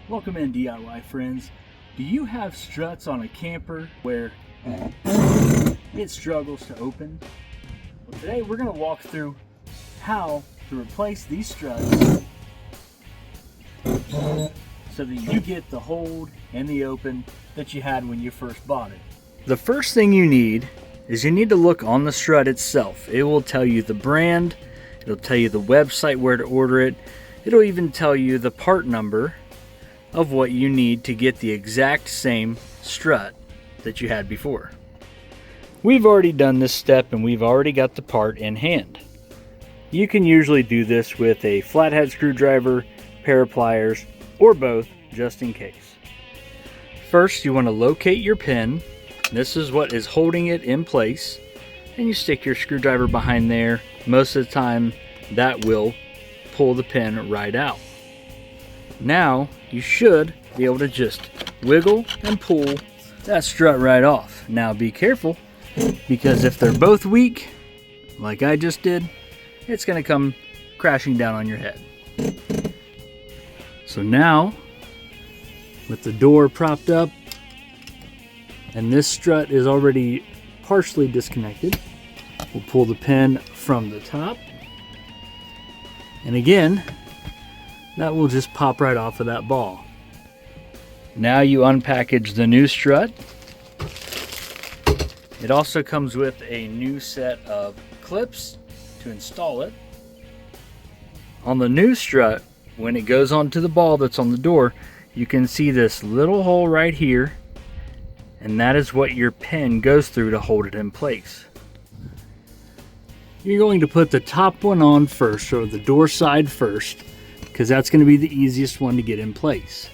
Welcome in, DIY friends. Do you have struts on a camper where it struggles to open? Well, today we're going to walk through how to replace these struts so that you get the hold and the open that you had when you first bought it. The first thing you need is you need to look on the strut itself. It will tell you the brand, it'll tell you the website where to order it, it'll even tell you the part number of what you need to get the exact same strut that you had before. We've already done this step and we've already got the part in hand. You can usually do this with a flathead screwdriver, pair of pliers, or both, just in case. First, you want to locate your pin. This is what is holding it in place, and you stick your screwdriver behind there. Most of the time, that will pull the pin right out. Now, you should be able to just wiggle and pull that strut right off. Now, be careful, because if they're both weak, like I just did, it's going to come crashing down on your head. So now, with the door propped up, and this strut is already partially disconnected, we'll pull the pin from the top. And again, that will just pop right off of that ball. Now you unpackage the new strut. It also comes with a new set of clips to install it. On the new strut, when it goes onto the ball that's on the door, you can see this little hole right here, and that is what your pin goes through to hold it in place. You're going to put the top one on first, or the door side first, because that's going to be the easiest one to get in place.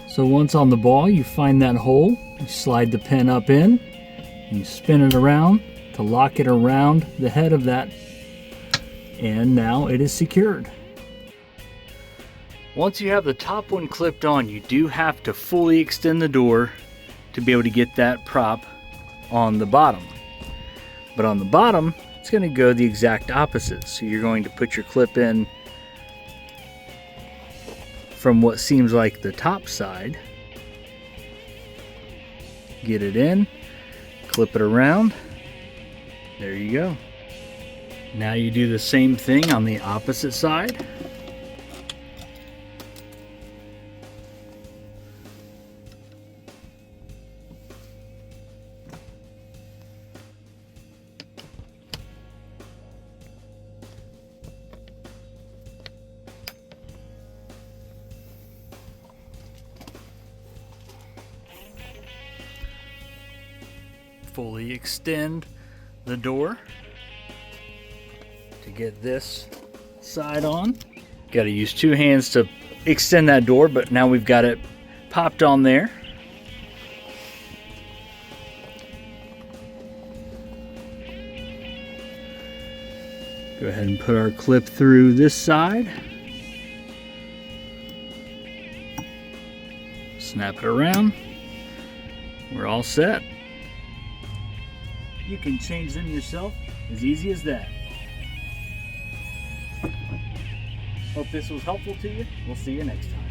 So once on the ball, you find that hole, you slide the pin up in, and you spin it around to lock it around the head of that, and now it is secured. Once you have the top one clipped on, you do have to fully extend the door to be able to get that prop on the bottom. But on the bottom, it's going to go the exact opposite. So you're going to put your clip in from what seems like the top side. Get it in, clip it around. There you go. Now you do the same thing on the opposite side. Fully extend the door to get this side on. Got to use two hands to extend that door, but now we've got it popped on there. Go ahead and put our clip through this side. Snap it around. We're all set. You can change them yourself, as easy as that. Hope this was helpful to you. We'll see you next time.